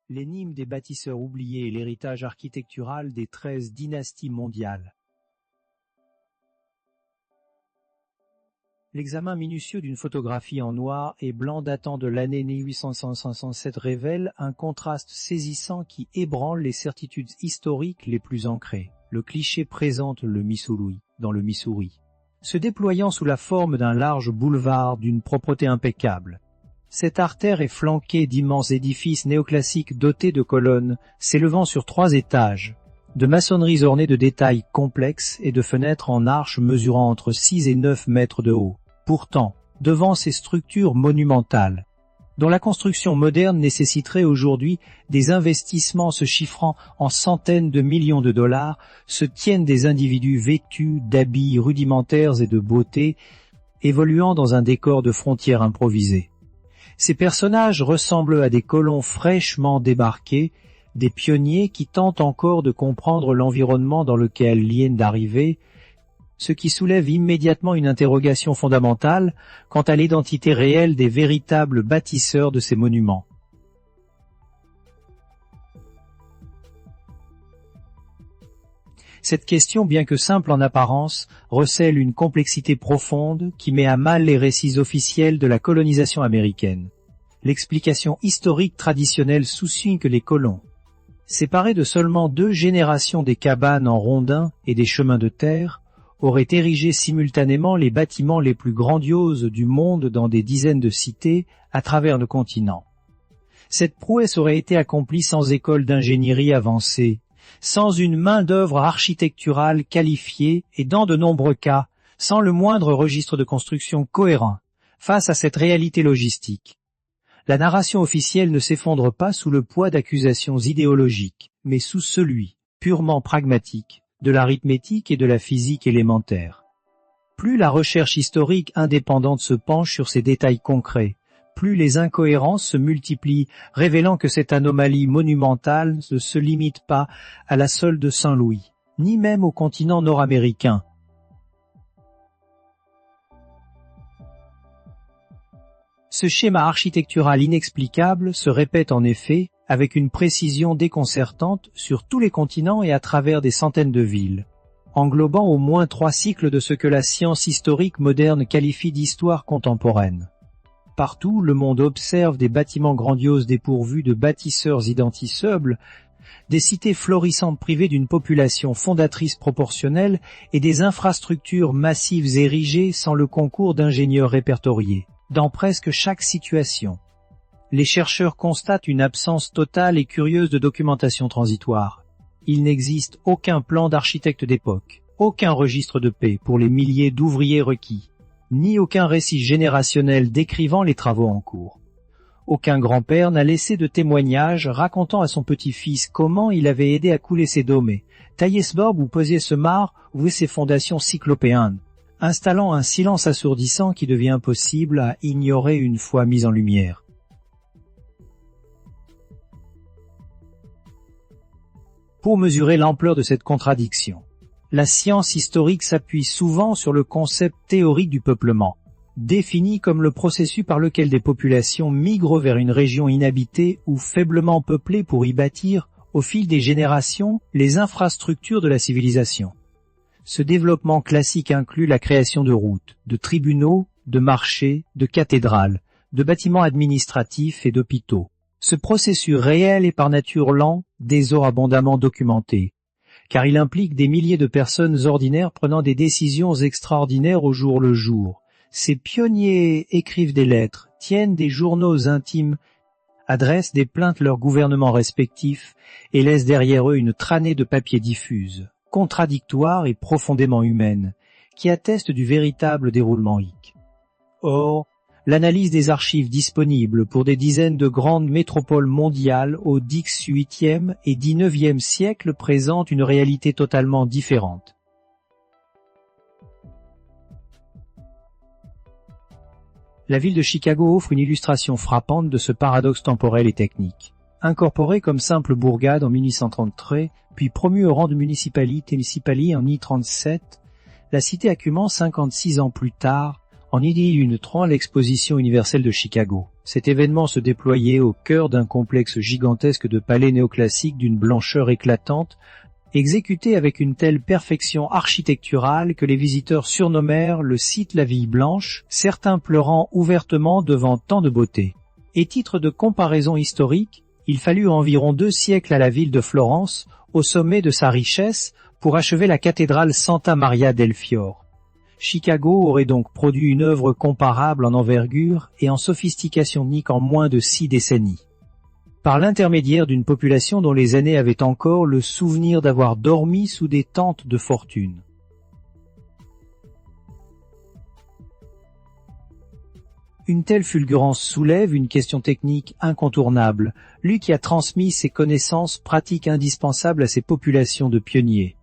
l'énigme des bâtisseurs oubliés et l'héritage architectural des 13 dynasties mondiales. L'examen minutieux d'une photographie en noir et blanc datant de l'année 1867 révèle un contraste saisissant qui ébranle les certitudes historiques les plus ancrées. Le cliché présente le Missouri, dans le Missouri, se déployant sous la forme d'un large boulevard d'une propreté impeccable. Cette artère est flanquée d'immenses édifices néoclassiques dotés de colonnes s'élevant sur 3 étages, de maçonneries ornées de détails complexes et de fenêtres en arches mesurant entre 6 et 9 mètres de haut. Pourtant, devant ces structures monumentales, dont la construction moderne nécessiterait aujourd'hui des investissements se chiffrant en centaines de millions de dollars, se tiennent des individus vêtus d'habits rudimentaires et de beauté, évoluant dans un décor de frontières improvisées. Ces personnages ressemblent à des colons fraîchement débarqués, des pionniers qui tentent encore de comprendre l'environnement dans lequel ils viennent d'arriver, ce qui soulève immédiatement une interrogation fondamentale quant à l'identité réelle des véritables bâtisseurs de ces monuments. Cette question, bien que simple en apparence, recèle une complexité profonde qui met à mal les récits officiels de la colonisation américaine. L'explication historique traditionnelle souligne que les colons, séparés de seulement 2 générations des cabanes en rondins et des chemins de terre, auraient érigé simultanément les bâtiments les plus grandioses du monde dans des dizaines de cités à travers le continent. Cette prouesse aurait été accomplie sans école d'ingénierie avancée, sans une main-d'œuvre architecturale qualifiée et dans de nombreux cas, sans le moindre registre de construction cohérent face à cette réalité logistique. La narration officielle ne s'effondre pas sous le poids d'accusations idéologiques, mais sous celui, purement pragmatique, de l'arithmétique et de la physique élémentaire. Plus la recherche historique indépendante se penche sur ces détails concrets, plus les incohérences se multiplient, révélant que cette anomalie monumentale ne se limite pas à la seule de Saint-Louis, ni même au continent nord-américain. Ce schéma architectural inexplicable se répète en effet avec une précision déconcertante sur tous les continents et à travers des centaines de villes, englobant au moins 3 cycles de ce que la science historique moderne qualifie d'histoire contemporaine. Partout, le monde observe des bâtiments grandioses dépourvus de bâtisseurs identifiables, des cités florissantes privées d'une population fondatrice proportionnelle et des infrastructures massives érigées sans le concours d'ingénieurs répertoriés, dans presque chaque situation. Les chercheurs constatent une absence totale et curieuse de documentation transitoire. Il n'existe aucun plan d'architecte d'époque, aucun registre de paix pour les milliers d'ouvriers requis, ni aucun récit générationnel décrivant les travaux en cours. Aucun grand-père n'a laissé de témoignage racontant à son petit-fils comment il avait aidé à couler ses domées, tailler ce borb ou poser ce mare ou ses fondations cyclopéennes, installant un silence assourdissant qui devient impossible à ignorer une fois mis en lumière. Pour mesurer l'ampleur de cette contradiction, la science historique s'appuie souvent sur le concept théorique du peuplement, défini comme le processus par lequel des populations migrent vers une région inhabitée ou faiblement peuplée pour y bâtir, au fil des générations, les infrastructures de la civilisation. Ce développement classique inclut la création de routes, de tribunaux, de marchés, de cathédrales, de bâtiments administratifs et d'hôpitaux. Ce processus réel est par nature lent, désormais abondamment documenté, car il implique des milliers de personnes ordinaires prenant des décisions extraordinaires au jour le jour. Ces pionniers écrivent des lettres, tiennent des journaux intimes, adressent des plaintes leurs gouvernements respectifs et laissent derrière eux une traînée de papier diffuse, contradictoire et profondément humaine, qui atteste du véritable déroulement hic. Or, l'analyse des archives disponibles pour des dizaines de grandes métropoles mondiales au XVIIIe et XIXe siècle présente une réalité totalement différente. La ville de Chicago offre une illustration frappante de ce paradoxe temporel et technique. Incorporée comme simple bourgade en 1833, puis promue au rang de municipalité en 1937, la cité accumule 56 ans plus tard en 1903 à l'exposition universelle de Chicago. Cet événement se déployait au cœur d'un complexe gigantesque de palais néoclassiques d'une blancheur éclatante, exécuté avec une telle perfection architecturale que les visiteurs surnommèrent le site la Ville Blanche, certains pleurant ouvertement devant tant de beauté. Et titre de comparaison historique, il fallut environ 2 siècles à la ville de Florence, au sommet de sa richesse, pour achever la cathédrale Santa Maria del Fiore. Chicago aurait donc produit une œuvre comparable en envergure et en sophistication unique en moins de 6 décennies. Par l'intermédiaire d'une population dont les aînés avaient encore le souvenir d'avoir dormi sous des tentes de fortune. Une telle fulgurance soulève une question technique incontournable, lui qui a transmis ses connaissances pratiques indispensables à ses populations de pionniers.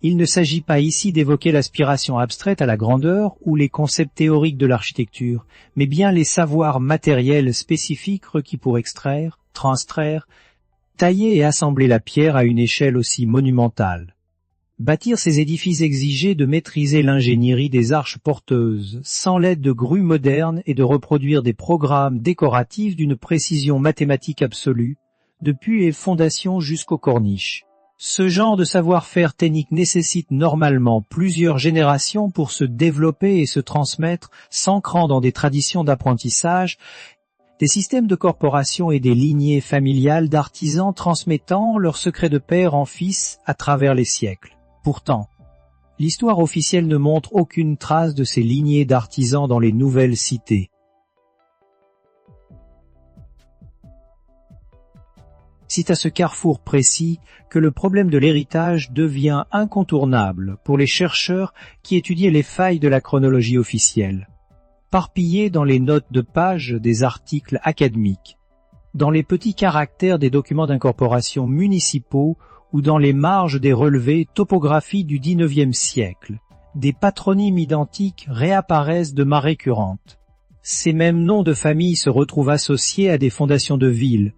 Il ne s'agit pas ici d'évoquer l'aspiration abstraite à la grandeur ou les concepts théoriques de l'architecture, mais bien les savoirs matériels spécifiques requis pour extraire, transtraire, tailler et assembler la pierre à une échelle aussi monumentale. Bâtir ces édifices exigeait de maîtriser l'ingénierie des arches porteuses, sans l'aide de grues modernes et de reproduire des programmes décoratifs d'une précision mathématique absolue, depuis les fondations jusqu'aux corniches. Ce genre de savoir-faire technique nécessite normalement plusieurs générations pour se développer et se transmettre, s'ancrant dans des traditions d'apprentissage, des systèmes de corporation et des lignées familiales d'artisans transmettant leurs secrets de père en fils à travers les siècles. Pourtant, l'histoire officielle ne montre aucune trace de ces lignées d'artisans dans les nouvelles cités. C'est à ce carrefour précis que le problème de l'héritage devient incontournable pour les chercheurs qui étudiaient les failles de la chronologie officielle. Parpillés dans les notes de page des articles académiques, dans les petits caractères des documents d'incorporation municipaux ou dans les marges des relevés topographiques du XIXe siècle, des patronymes identiques réapparaissent de marée courante. Ces mêmes noms de famille se retrouvent associés à des fondations de villes,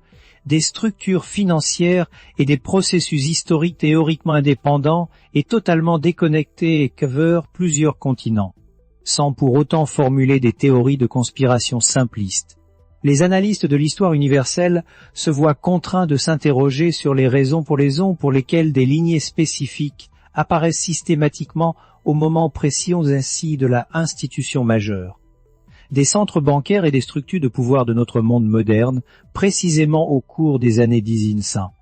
des structures financières et des processus historiques théoriquement indépendants et totalement déconnectés et couvrent plusieurs continents, sans pour autant formuler des théories de conspiration simplistes. Les analystes de l'histoire universelle se voient contraints de s'interroger sur les raisons pour lesquelles des lignées spécifiques apparaissent systématiquement au moment précis ainsi de la institution majeure. Des centres bancaires et des structures de pouvoir de notre monde moderne, précisément au cours des années 1900.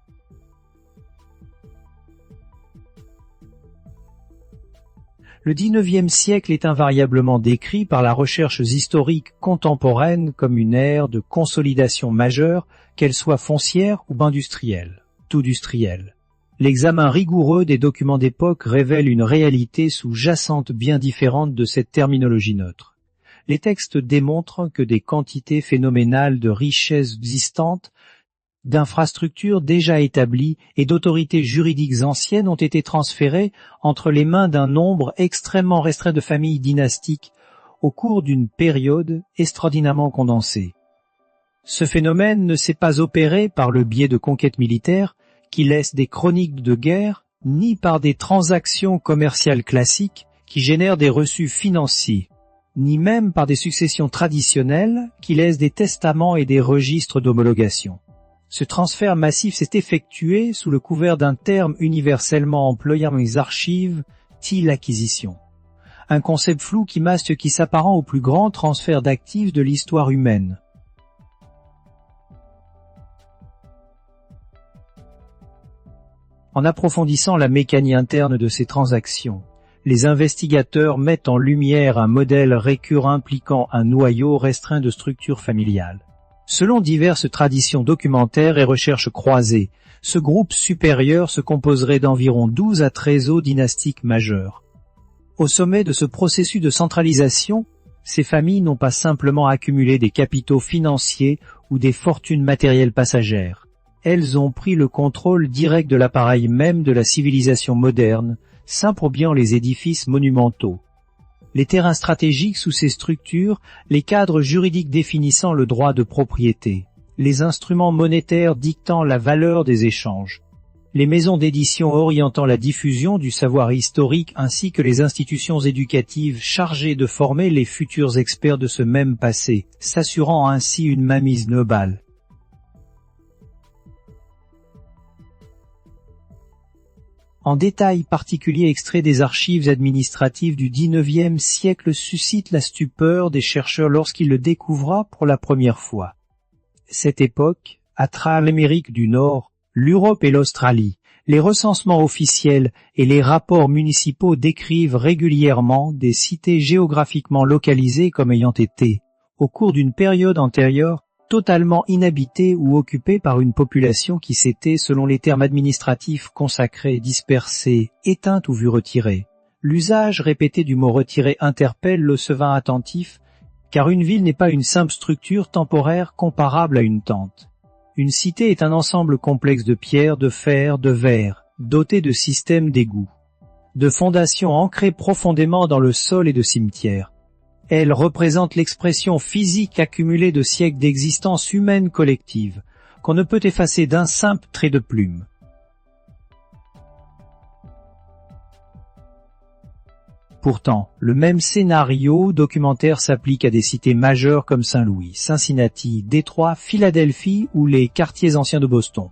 Le XIXe siècle est invariablement décrit par la recherche historique contemporaine comme une ère de consolidation majeure, qu'elle soit foncière ou industrielle, tout industrielle. L'examen rigoureux des documents d'époque révèle une réalité sous-jacente bien différente de cette terminologie neutre. Les textes démontrent que des quantités phénoménales de richesses existantes, d'infrastructures déjà établies et d'autorités juridiques anciennes ont été transférées entre les mains d'un nombre extrêmement restreint de familles dynastiques au cours d'une période extraordinairement condensée. Ce phénomène ne s'est pas opéré par le biais de conquêtes militaires qui laissent des chroniques de guerre, ni par des transactions commerciales classiques qui génèrent des reçus financiers, ni même par des successions traditionnelles qui laissent des testaments et des registres d'homologation. Ce transfert massif s'est effectué sous le couvert d'un terme universellement employé dans les archives, l'acquisition. Un concept flou qui masque qui s'apparent au plus grand transfert d'actifs de l'histoire humaine. En approfondissant la mécanique interne de ces transactions, les investigateurs mettent en lumière un modèle récurrent impliquant un noyau restreint de structures familiales. Selon diverses traditions documentaires et recherches croisées, ce groupe supérieur se composerait d'environ 12 à 13 eaux dynastiques majeures. Au sommet de ce processus de centralisation, ces familles n'ont pas simplement accumulé des capitaux financiers ou des fortunes matérielles passagères. Elles ont pris le contrôle direct de l'appareil même de la civilisation moderne, s'impropriant les édifices monumentaux, les terrains stratégiques sous ces structures, les cadres juridiques définissant le droit de propriété, les instruments monétaires dictant la valeur des échanges, les maisons d'édition orientant la diffusion du savoir historique ainsi que les institutions éducatives chargées de former les futurs experts de ce même passé, s'assurant ainsi une mainmise globale. En détail particulier extrait des archives administratives du XIXe siècle suscite la stupeur des chercheurs lorsqu'ils le découvrent pour la première fois. Cette époque, à travers l'Amérique du Nord, l'Europe et l'Australie, les recensements officiels et les rapports municipaux décrivent régulièrement des cités géographiquement localisées comme ayant été, au cours d'une période antérieure, totalement inhabitées ou occupées par une population qui s'était, selon les termes administratifs consacrés, dispersée, éteinte ou vue retirée. L'usage répété du mot retiré interpelle le Sevin attentif, car une ville n'est pas une simple structure temporaire comparable à une tente. Une cité est un ensemble complexe de pierres, de fer, de verre, doté de systèmes d'égouts, de fondations ancrées profondément dans le sol et de cimetières. Elle représente l'expression physique accumulée de siècles d'existence humaine collective, qu'on ne peut effacer d'un simple trait de plume. Pourtant, le même scénario documentaire s'applique à des cités majeures comme Saint-Louis, Cincinnati, Détroit, Philadelphie ou les quartiers anciens de Boston.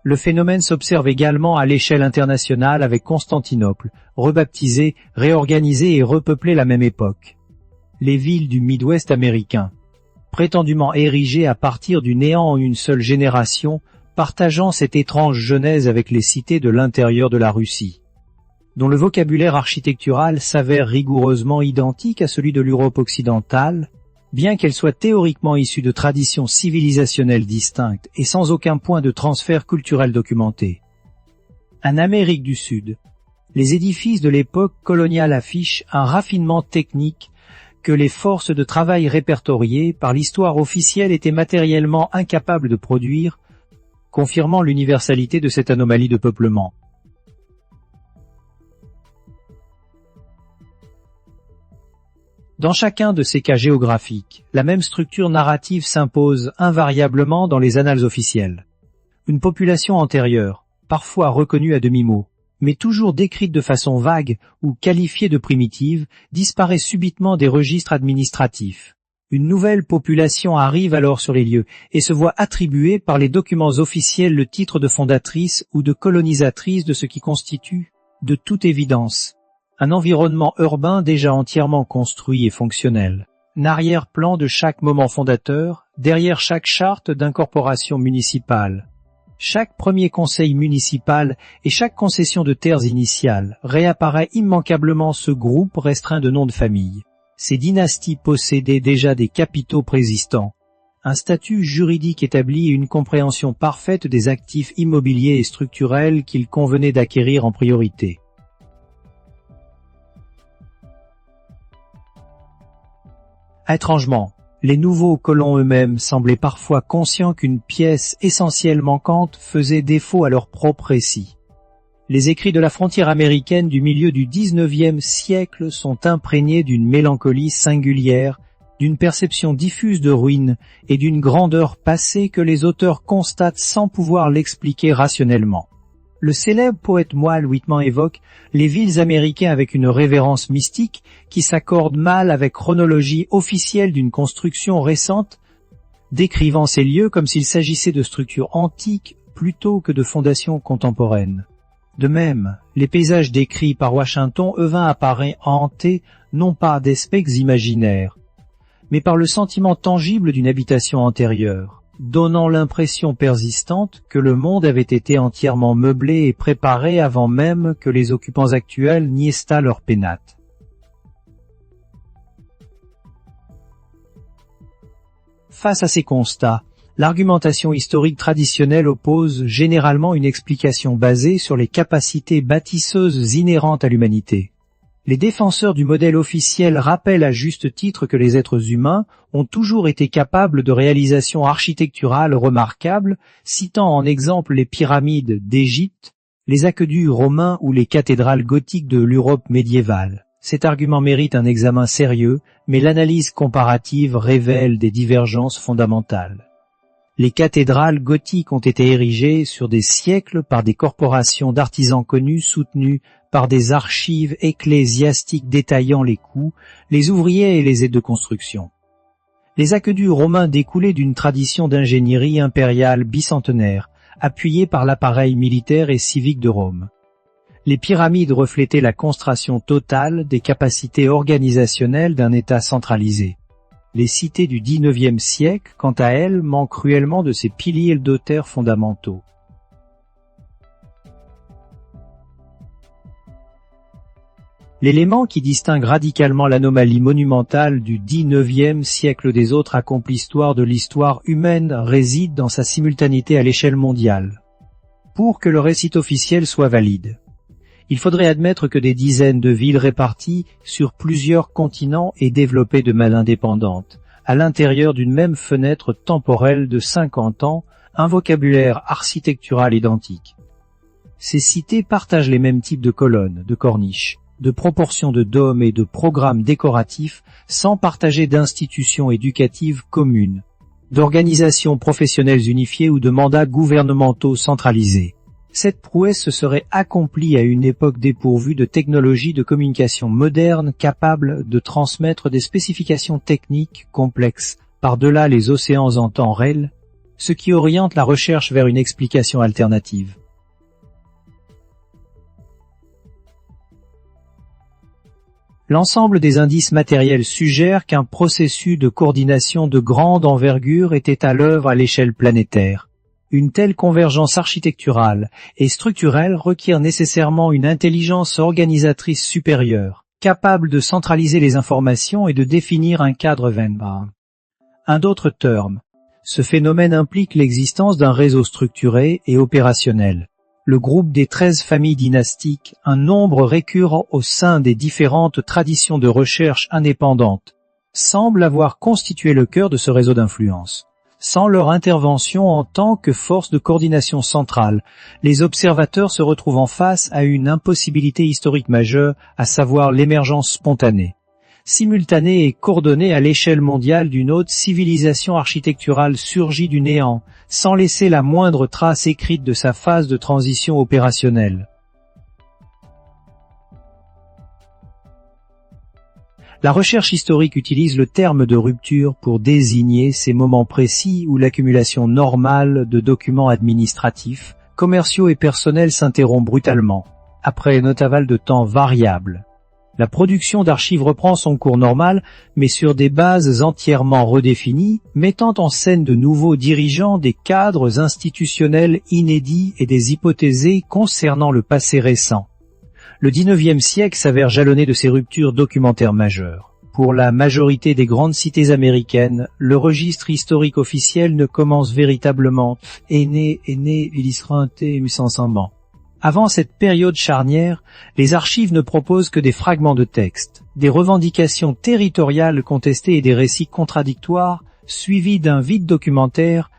Le phénomène s'observe également à l'échelle internationale avec Constantinople, rebaptisée, réorganisée et repeuplée à la même époque. Les villes du Midwest américain, prétendument érigées à partir du néant en une seule génération, partageant cette étrange genèse avec les cités de l'intérieur de la Russie, dont le vocabulaire architectural s'avère rigoureusement identique à celui de l'Europe occidentale, bien qu'elle soit théoriquement issue de traditions civilisationnelles distinctes et sans aucun point de transfert culturel documenté. En Amérique du Sud, les édifices de l'époque coloniale affichent un raffinement technique que les forces de travail répertoriées par l'histoire officielle étaient matériellement incapables de produire, confirmant l'universalité de cette anomalie de peuplement. Dans chacun de ces cas géographiques, la même structure narrative s'impose invariablement dans les annales officielles. Une population antérieure, parfois reconnue à demi-mot, mais toujours décrite de façon vague ou qualifiée de primitive, disparaît subitement des registres administratifs. Une nouvelle population arrive alors sur les lieux et se voit attribuer par les documents officiels le titre de fondatrice ou de colonisatrice de ce qui constitue, de toute évidence, un environnement urbain déjà entièrement construit et fonctionnel. L'arrière-plan de chaque moment fondateur, derrière chaque charte d'incorporation municipale, chaque premier conseil municipal et chaque concession de terres initiales, réapparaît immanquablement ce groupe restreint de noms de famille. Ces dynasties possédaient déjà des capitaux préexistants, un statut juridique établi et une compréhension parfaite des actifs immobiliers et structurels qu'il convenait d'acquérir en priorité. Étrangement, les nouveaux colons eux-mêmes semblaient parfois conscients qu'une pièce essentielle manquante faisait défaut à leur propre récit. Les écrits de la frontière américaine du milieu du XIXe siècle sont imprégnés d'une mélancolie singulière, d'une perception diffuse de ruines et d'une grandeur passée que les auteurs constatent sans pouvoir l'expliquer rationnellement. Le célèbre poète Walt Whitman évoque les villes américaines avec une révérence mystique qui s'accorde mal avec chronologie officielle d'une construction récente, décrivant ces lieux comme s'il s'agissait de structures antiques plutôt que de fondations contemporaines. De même, les paysages décrits par Washington Irving apparaissent hantés non pas d'aspects imaginaires, mais par le sentiment tangible d'une habitation antérieure, donnant l'impression persistante que le monde avait été entièrement meublé et préparé avant même que les occupants actuels n'y installent leurs pénates. Face à ces constats, l'argumentation historique traditionnelle oppose généralement une explication basée sur les capacités bâtisseuses inhérentes à l'humanité. Les défenseurs du modèle officiel rappellent à juste titre que les êtres humains ont toujours été capables de réalisations architecturales remarquables, citant en exemple les pyramides d'Égypte, les aqueducs romains ou les cathédrales gothiques de l'Europe médiévale. Cet argument mérite un examen sérieux, mais l'analyse comparative révèle des divergences fondamentales. Les cathédrales gothiques ont été érigées sur des siècles par des corporations d'artisans connus soutenues par des archives ecclésiastiques détaillant les coûts, les ouvriers et les aides de construction. Les aqueducs romains découlaient d'une tradition d'ingénierie impériale bicentenaire, appuyée par l'appareil militaire et civique de Rome. Les pyramides reflétaient la concentration totale des capacités organisationnelles d'un État centralisé. Les cités du XIXe siècle, quant à elles, manquent cruellement de ces piliers d'auteurs fondamentaux. L'élément qui distingue radicalement l'anomalie monumentale du XIXe siècle des autres accomplissoires de l'histoire humaine réside dans sa simultanéité à l'échelle mondiale. Pour que le récit officiel soit valide, il faudrait admettre que des dizaines de villes réparties sur plusieurs continents et développées de manière indépendante, à l'intérieur d'une même fenêtre temporelle de 50 ans, un vocabulaire architectural identique. Ces cités partagent les mêmes types de colonnes, de corniches, de proportions de dômes et de programmes décoratifs sans partager d'institutions éducatives communes, d'organisations professionnelles unifiées ou de mandats gouvernementaux centralisés. Cette prouesse se serait accomplie à une époque dépourvue de technologies de communication modernes capables de transmettre des spécifications techniques complexes par-delà les océans en temps réel, ce qui oriente la recherche vers une explication alternative. L'ensemble des indices matériels suggère qu'un processus de coordination de grande envergure était à l'œuvre à l'échelle planétaire. Une telle convergence architecturale et structurelle requiert nécessairement une intelligence organisatrice supérieure, capable de centraliser les informations et de définir un cadre vénère. En d'autres termes, ce phénomène implique l'existence d'un réseau structuré et opérationnel. Le groupe des 13 familles dynastiques, un nombre récurrent au sein des différentes traditions de recherche indépendantes, semble avoir constitué le cœur de ce réseau d'influence. Sans leur intervention en tant que force de coordination centrale, les observateurs se retrouvent en face à une impossibilité historique majeure, à savoir l'émergence spontanée, simultanée et coordonnée à l'échelle mondiale d'une haute civilisation architecturale surgie du néant, sans laisser la moindre trace écrite de sa phase de transition opérationnelle. La recherche historique utilise le terme de rupture pour désigner ces moments précis où l'accumulation normale de documents administratifs, commerciaux et personnels s'interrompt brutalement, après un intervalle de temps variable. La production d'archives reprend son cours normal, mais sur des bases entièrement redéfinies, mettant en scène de nouveaux dirigeants, des cadres institutionnels inédits et des hypothèses concernant le passé récent. Le XIXe siècle s'avère jalonné de ces ruptures documentaires majeures. Pour la majorité des grandes cités américaines, le registre historique officiel ne commence véritablement Avant cette période charnière, les archives ne proposent que des fragments de texte, des revendications territoriales contestées et des récits contradictoires, suivis d'un vide documentaire,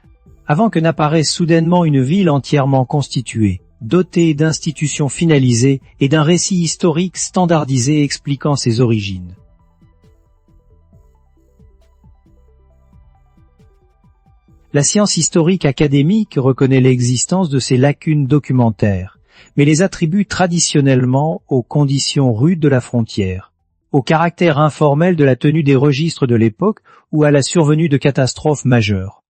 avant que n'apparaisse soudainement une ville entièrement constituée, dotée d'institutions finalisées et d'un récit historique standardisé expliquant ses origines. La science historique académique reconnaît l'existence de ces lacunes documentaires, mais les attribue traditionnellement aux conditions rudes de la frontière, au caractère informel de la tenue des registres de l'époque ou à la survenue de catastrophes majeures.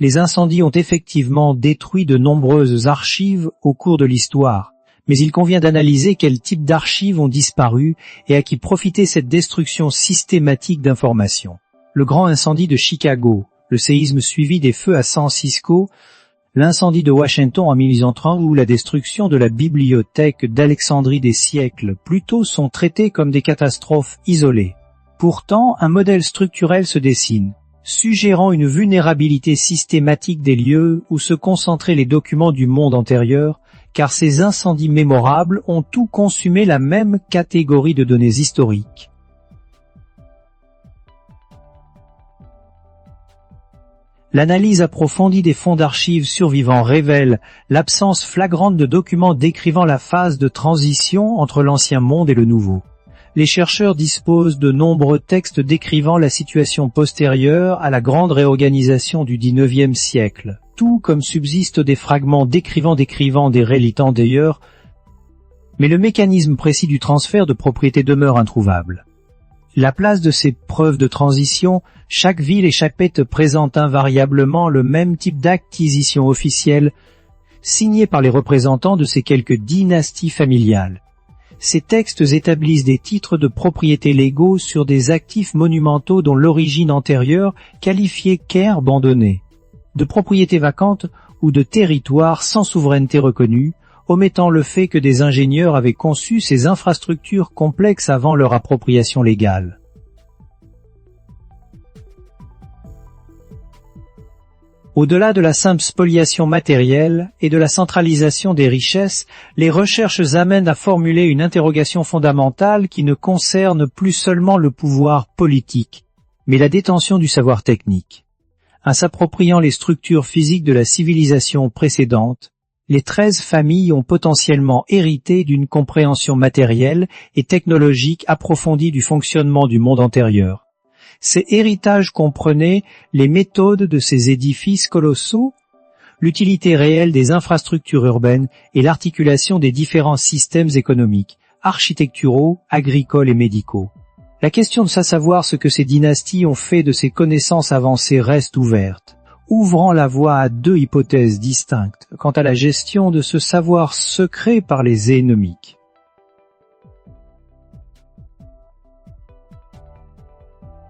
Les incendies ont effectivement détruit de nombreuses archives au cours de l'histoire, mais il convient d'analyser quel type d'archives ont disparu et à qui profitait cette destruction systématique d'informations. Le grand incendie de Chicago, le séisme suivi des feux à San Francisco, l'incendie de Washington en 1830 ou la destruction de la bibliothèque d'Alexandrie des siècles plus tôt sont traités comme des catastrophes isolées. Pourtant, un modèle structurel se dessine, suggérant une vulnérabilité systématique des lieux où se concentraient les documents du monde antérieur, car ces incendies mémorables ont tout consumé la même catégorie de données historiques. L'analyse approfondie des fonds d'archives survivants révèle l'absence flagrante de documents décrivant la phase de transition entre l'ancien monde et le nouveau. les chercheurs disposent de nombreux textes décrivant la situation postérieure à la grande réorganisation du XIXe siècle, tout comme subsistent des fragments décrivant des reliquats d'ailleurs, mais le mécanisme précis du transfert de propriété demeure introuvable. La place de ces preuves de transition, chaque ville et chaque pète présentent invariablement le même type d'acquisition officielle, signée par les représentants de ces quelques dynasties familiales. Ces textes établissent des titres de propriété légaux sur des actifs monumentaux dont l'origine antérieure qualifiée qu'aire abandonnée, de propriétés vacantes ou de territoires sans souveraineté reconnue, omettant le fait que des ingénieurs avaient conçu ces infrastructures complexes avant leur appropriation légale. Au-delà de la simple spoliation matérielle et de la centralisation des richesses, les recherches amènent à formuler une interrogation fondamentale qui ne concerne plus seulement le pouvoir politique, mais la détention du savoir technique. En s'appropriant les structures physiques de la civilisation précédente, les 13 familles ont potentiellement hérité d'une compréhension matérielle et technologique approfondie du fonctionnement du monde antérieur. Ces héritages comprenaient les méthodes de ces édifices colossaux, l'utilité réelle des infrastructures urbaines et l'articulation des différents systèmes économiques, architecturaux, agricoles et médicaux. La question de savoir ce que ces dynasties ont fait de ces connaissances avancées reste ouverte, ouvrant la voie à deux hypothèses distinctes quant à la gestion de ce savoir secret par les énomiques.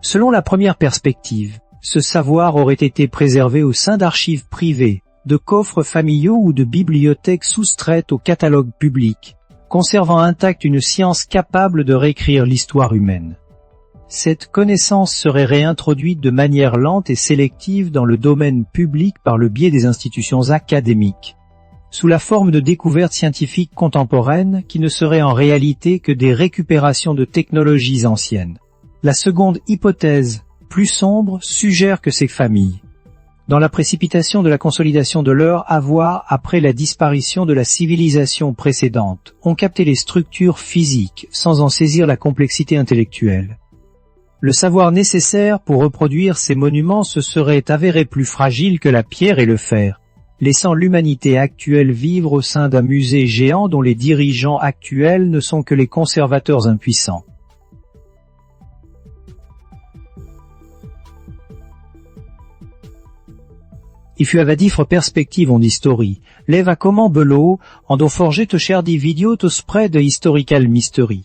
Selon la première perspective, ce savoir aurait été préservé au sein d'archives privées, de coffres familiaux ou de bibliothèques soustraites au catalogue public, conservant intacte une science capable de réécrire l'histoire humaine. Cette connaissance serait réintroduite de manière lente et sélective dans le domaine public par le biais des institutions académiques, sous la forme de découvertes scientifiques contemporaines qui ne seraient en réalité que des récupérations de technologies anciennes. La seconde hypothèse, plus sombre, suggère que ces familles, dans la précipitation de la consolidation de leur avoir après la disparition de la civilisation précédente, ont capté les structures physiques sans en saisir la complexité intellectuelle. Le savoir nécessaire pour reproduire ces monuments se serait avéré plus fragile que la pierre et le fer, laissant l'humanité actuelle vivre au sein d'un musée géant dont les dirigeants actuels ne sont que les conservateurs impuissants. I fu avadifre perspective on history, leva comment bello, ando forget cher di video to spread historical mystery.